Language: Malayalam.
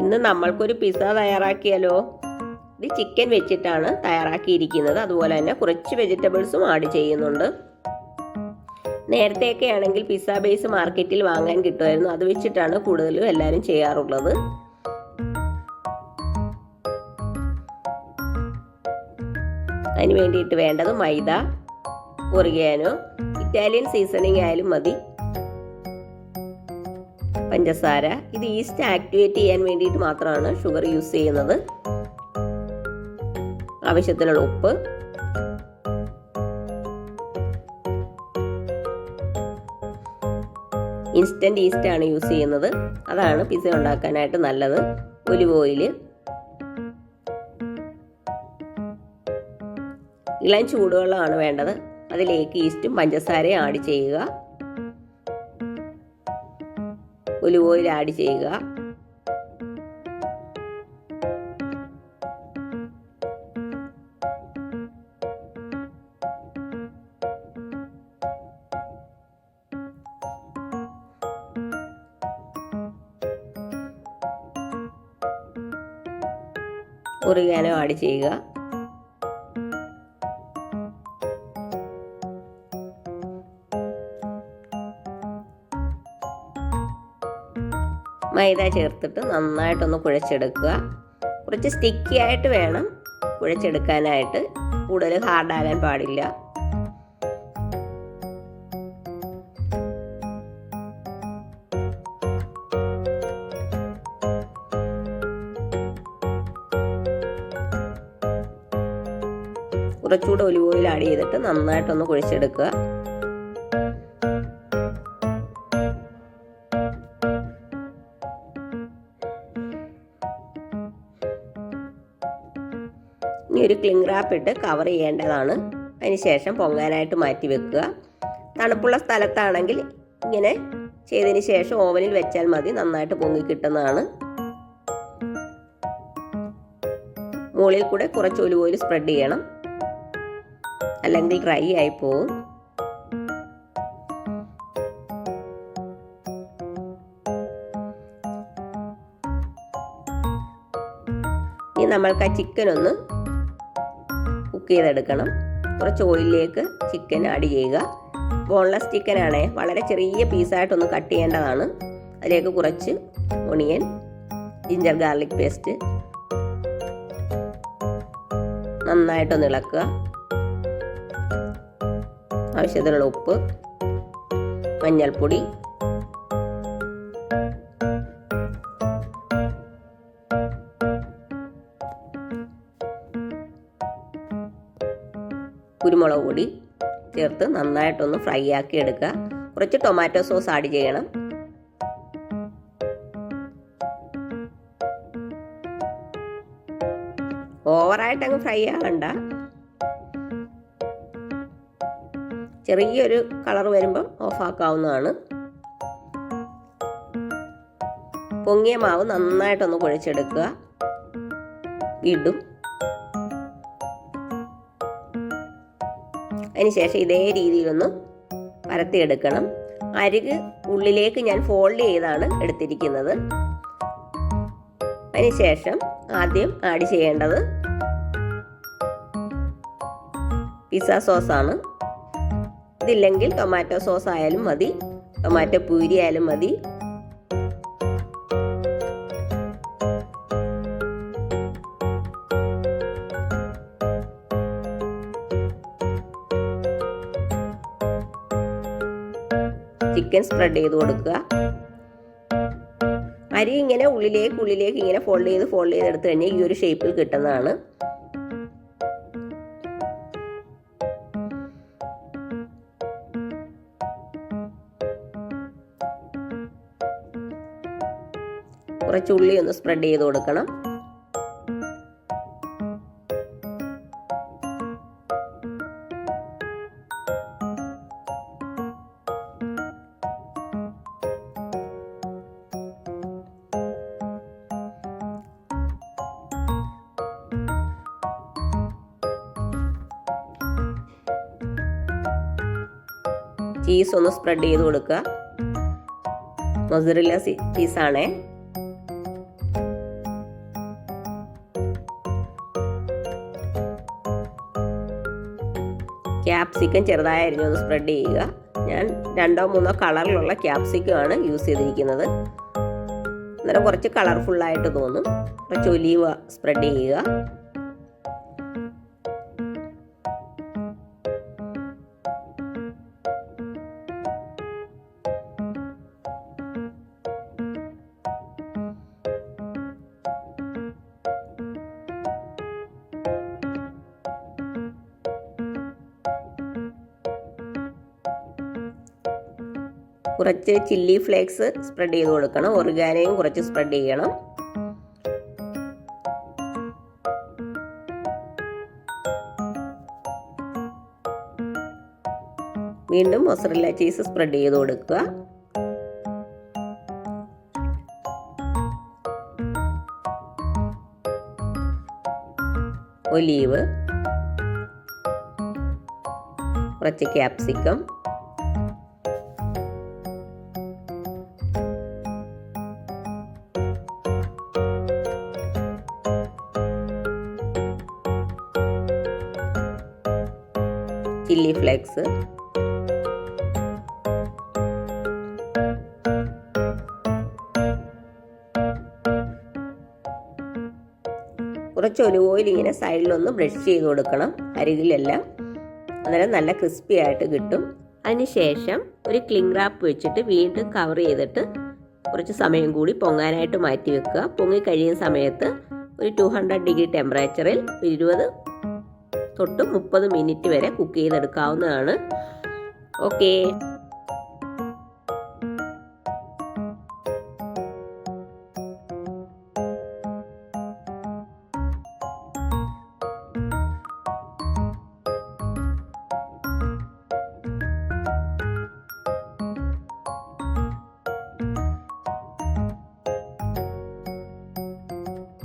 ഇന്ന് നമ്മൾക്കൊരു പിസ്സ തയ്യാറാക്കിയാലോ. ഇത് ചിക്കൻ വെച്ചിട്ടാണ് തയ്യാറാക്കിയിരിക്കുന്നത്. അതുപോലെ തന്നെ കുറച്ച് വെജിറ്റബിൾസും ആഡ് ചെയ്യുന്നുണ്ട്. നേരത്തെയൊക്കെ ആണെങ്കിൽ പിസ്സ ബേസ് മാർക്കറ്റിൽ വാങ്ങാൻ കിട്ടുമായിരുന്നു. അത് വെച്ചിട്ടാണ് കൂടുതലും എല്ലാവരും ചെയ്യാറുള്ളത്. അതിന് വേണ്ടിയിട്ട് വേണ്ടത് മൈദ, ഒറിഗാനോ, ഇറ്റാലിയൻ സീസണിങ് ആയാലും മതി, പഞ്ചസാര. ഇത് ഈസ്റ്റ് ആക്ടിവേറ്റ് ചെയ്യാൻ വേണ്ടിയിട്ട് മാത്രമാണ് ഷുഗർ യൂസ് ചെയ്യുന്നത്. ആവശ്യത്തിനുള്ള ഉപ്പ്, ഇൻസ്റ്റന്റ് ഈസ്റ്റ് ആണ് യൂസ് ചെയ്യുന്നത്. അതാണ് പിസ്സ ഉണ്ടാക്കാനായിട്ട് നല്ലത്. ഒലിവ് ഓയിൽ, ഇളം ചൂടുവെള്ളമാണ് വേണ്ടത്. അതിലേക്ക് ഈസ്റ്റും പഞ്ചസാരയും ആഡ് ചെയ്യുക. ഒലിവ് ഓയിൽ ആഡ് ചെയ്യുക. ഒറിഗാനോ ആഡ് ചെയ്യുക. മൈദ ചേർത്തിട്ട് നന്നായിട്ടൊന്ന് കുഴച്ചെടുക്കുക. കുറച്ച് സ്റ്റിക്കി ആയിട്ട് വേണം കുഴച്ചെടുക്കാനായിട്ട്. കൂടുതൽ ഹാർഡാകാൻ പാടില്ല. കുറച്ചുകൂടെ ഒലിവ് ഓയിൽ ആഡ് ചെയ്തിട്ട് നന്നായിട്ടൊന്ന് കുഴച്ചെടുക്കുക. ഇനി ഒരു ക്ലിംഗ് റാപ്പ് ഇട്ട് കവർ ചെയ്യേണ്ടതാണ്. അതിനുശേഷം പൊങ്ങാനായിട്ട് മാറ്റി വെക്കുക. തണുപ്പുള്ള സ്ഥലത്താണെങ്കിൽ ഇങ്ങനെ ചെയ്തതിന് ശേഷം ഓവനിൽ വെച്ചാൽ മതി. നന്നായിട്ട് പൊങ്ങി കിട്ടുന്നതാണ്. മുകളിൽ കൂടെ കുറച്ച് ഒലിവ് ഓയിൽ സ്പ്രെഡ് ചെയ്യണം, അല്ലെങ്കിൽ ഡ്രൈ ആയി പോവും. ഇനി നമ്മൾക്ക് ആ ചിക്കൻ ഒന്ന് കുക്ക് ചെയ്തെടുക്കണം. കുറച്ച് ഓയിലിലേക്ക് ചിക്കൻ ആഡ് ചെയ്യുക. ബോൺലെസ് ചിക്കൻ ആണേ, വളരെ ചെറിയ പീസായിട്ടൊന്ന് കട്ട് ചെയ്യേണ്ടതാണ്. അതിലേക്ക് കുറച്ച് ഒണിയൻ, ജിഞ്ചർ ഗാർലിക് പേസ്റ്റ് നന്നായിട്ടൊന്ന് ഇളക്കുക. ആവശ്യത്തിനുള്ള ഉപ്പ്, മഞ്ഞൾപ്പൊടി, കുരുമുളക് പൊടി ചേർത്ത് നന്നായിട്ടൊന്ന് ഫ്രൈ ആക്കി എടുക്കുക. കുറച്ച് ടൊമാറ്റോ സോസ് ആഡ് ചെയ്യണം. ഓവറായിട്ട് അങ്ങ് ഫ്രൈ ആകണ്ട. ചെറിയൊരു കളർ വരുമ്പം ഓഫാക്കാവുന്നതാണ്. പൊങ്ങിയ മാവ് നന്നായിട്ടൊന്ന് കുഴച്ചെടുക്കുക. വീണ്ടും അതിനുശേഷം ഇതേ രീതിയിലൊന്ന് പരത്തിയെടുക്കണം. അരിക് ഉള്ളിലേക്ക് ഞാൻ ഫോൾഡ് ചെയ്താണ് എടുത്തിരിക്കുന്നത്. അതിനുശേഷം ആദ്യം ആഡ് ചെയ്യേണ്ടത് പിസ്സ സോസാണ്. ഇതില്ലെങ്കിൽ ടൊമാറ്റോ സോസ് ആയാലും മതി, ടൊമാറ്റോ പ്യൂരി ആയാലും മതി. ചിക്കൻ സ്പ്രെഡ് ചെയ്ത് കൊടുക്കുക. അരി ഇങ്ങനെ ഉള്ളിലേക്ക് ഇങ്ങനെ ഫോൾഡ് ചെയ്ത് എടുത്തു കഴിഞ്ഞാൽ ഈ ഒരു ഷേപ്പിൽ കിട്ടുന്നതാണ്. കുറച്ച് ഉള്ളി ഒന്ന് സ്പ്രെഡ് ചെയ്ത് കൊടുക്കണം. ചീസ് ഒന്ന് സ്പ്രെഡ് ചെയ്ത് കൊടുക്കുക. മൊസറല്ല ചീസാണേ. ക്യാപ്സിക്കം ചെറുതായി അരിഞ്ഞൊന്ന് സ്പ്രെഡ് ചെയ്യുക. ഞാൻ 2-3 കളറിലുള്ള ക്യാപ്സിക്കമാണ് യൂസ് ചെയ്തിരിക്കുന്നത്. അന്നേരം കുറച്ച് കളർഫുള്ളായിട്ട് തോന്നും. കുറച്ച് ഒലീവ് സ്പ്രെഡ് ചെയ്യുക. കുറച്ച് ചില്ലി ഫ്ലേക്സ് സ്പ്രെഡ് ചെയ്ത് കൊടുക്കണം. ഒറിഗാനോയും കുറച്ച് സ്പ്രെഡ് ചെയ്യണം. വീണ്ടും മൊസറല്ല ചീസ് സ്പ്രെഡ് ചെയ്ത് കൊടുക്കുക. ഒലീവ്, കുറച്ച് ക്യാപ്സിക്കം, ചില്ലി ഫ്ലേക്സ്, കുറച്ച് ഒലിവ് ഓയിൽ ഇങ്ങനെ സൈഡിലൊന്ന് ബ്രഷ് ചെയ്ത് കൊടുക്കണം, അരികിലെല്ലാം. അന്നേരം നല്ല ക്രിസ്പി ആയിട്ട് കിട്ടും. അതിനുശേഷം ഒരു ക്ലിംഗ് റാപ്പ് വെച്ചിട്ട് വീണ്ടും കവർ ചെയ്തിട്ട് കുറച്ച് സമയം കൂടി പൊങ്ങാനായിട്ട് മാറ്റി വെക്കുക. പൊങ്ങി കഴിയുന്ന സമയത്ത് ഒരു 200 ഡിഗ്രി ടെമ്പറേച്ചറിൽ 20 തൊട്ട് 30 മിനിറ്റ് വരെ കുക്ക് ചെയ്തെടുക്കാവുന്നതാണ്. ഓക്കേ.